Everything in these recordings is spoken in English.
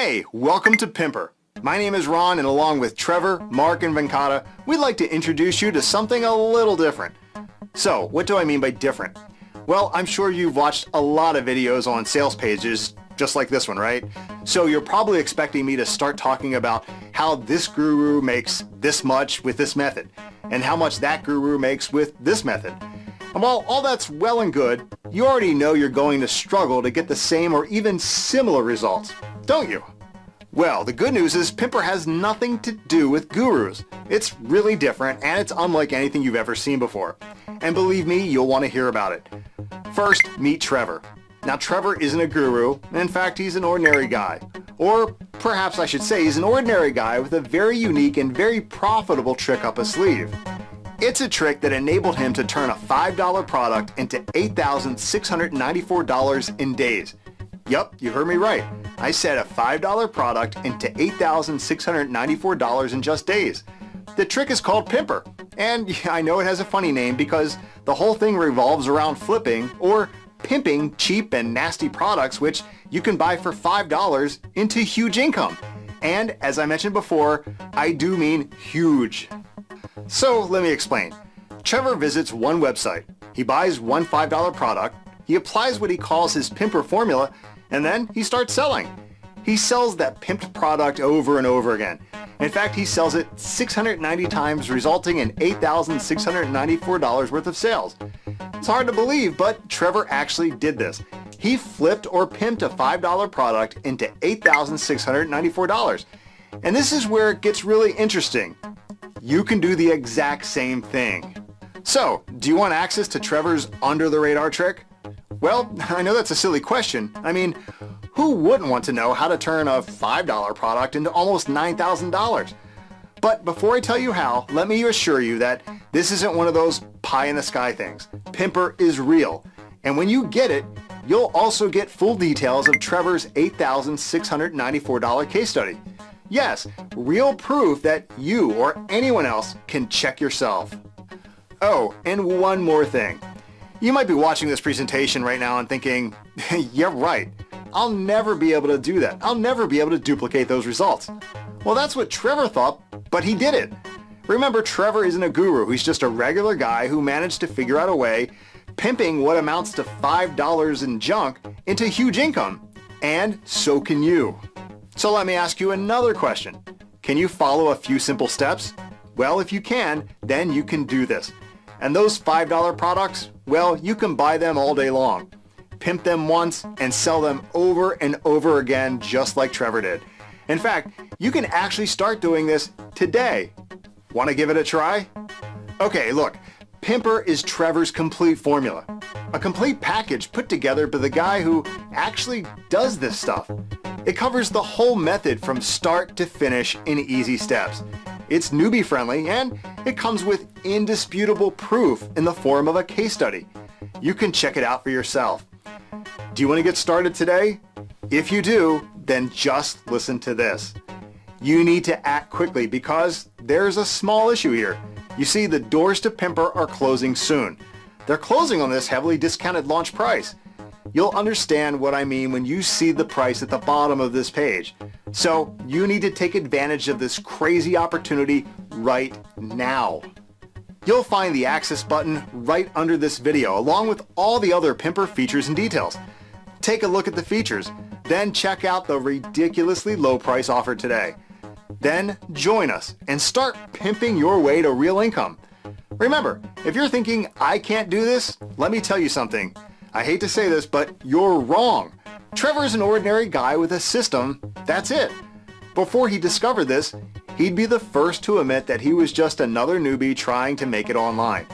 Hey, welcome to Pimpr. My name is Ron, and along with Trevor, Mark, and Venkata, we'd like to introduce you to something a little different. So, what do I mean by different? Well, I'm sure you've watched a lot of videos on sales pages, just like this one, right? So you're probably expecting me to start talking about how this guru makes this much with this method, and how much that guru makes with this method. And while all that's well and good, you already know you're going to struggle to get the same or even similar results, don't you? Well, the good news is Pimpr has nothing to do with gurus. It's really different, and it's unlike anything you've ever seen before. And believe me, you'll want to hear about it. First, meet Trevor. Now, Trevor isn't a guru. In fact, he's an ordinary guy. Or perhaps I should say he's an ordinary guy with a very unique and very profitable trick up his sleeve. It's a trick that enabled him to turn a $5 product into $8,694 in days. Yup, you heard me right. I said a $5 product into $8,694 in just days. The trick is called Pimpr, and I know it has a funny name because the whole thing revolves around flipping or pimping cheap and nasty products which you can buy for $5 into huge income. And as I mentioned before, I do mean huge. So let me explain. Trevor visits one website. He buys one $5 product, he applies what he calls his Pimpr formula, and then he starts selling. He sells that pimped product over and over again. In fact, he sells it 690 times, resulting in $8,694 worth of sales. It's hard to believe, but Trevor actually did this. He flipped or pimped a $5 product into $8,694. And this is where it gets really interesting. You can do the exact same thing. So, do you want access to Trevor's under-the-radar trick? Well, I know that's a silly question. I mean, who wouldn't want to know how to turn a $5 product into almost $9,000? But before I tell you how, let me assure you that this isn't one of those pie-in-the-sky things. Pimpr is real. And when you get it, you'll also get full details of Trevor's $8,694 case study. Yes, real proof that you or anyone else can check yourself. Oh, and one more thing. You might be watching this presentation right now and thinking, yeah, right. I'll never be able to do that. I'll never be able to duplicate those results. Well, that's what Trevor thought, but he did it. Remember, Trevor isn't a guru. He's just a regular guy who managed to figure out a way, pimping what amounts to $5 in junk into huge income. And so can you. So let me ask you another question. Can you follow a few simple steps? Well, if you can, then you can do this. And those $5 products, well, you can buy them all day long. Pimp them once and sell them over and over again just like Trevor did. In fact, you can actually start doing this today. Want to give it a try? Okay, look, Pimpr is Trevor's complete formula. A complete package put together by the guy who actually does this stuff. It covers the whole method from start to finish in easy steps. It's newbie friendly, and it comes with indisputable proof in the form of a case study. You can check it out for yourself. Do you want to get started today? If you do, then just listen to this. You need to act quickly because there's a small issue here. You see, the doors to Pimpr are closing soon. They're closing on this heavily discounted launch price. You'll understand what I mean when you see the price at the bottom of this page. So you need to take advantage of this crazy opportunity right now. You'll find the access button right under this video along with all the other Pimpr features and details. Take a look at the features, then check out the ridiculously low price offered today. Then join us and start pimping your way to real income. Remember, if you're thinking, I can't do this, let me tell you something. I hate to say this, but you're wrong. Trevor's an ordinary guy with a system, that's it. Before he discovered this, he'd be the first to admit that he was just another newbie trying to make it online.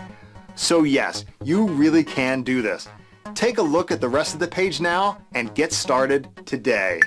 So yes, you really can do this. Take a look at the rest of the page now and get started today.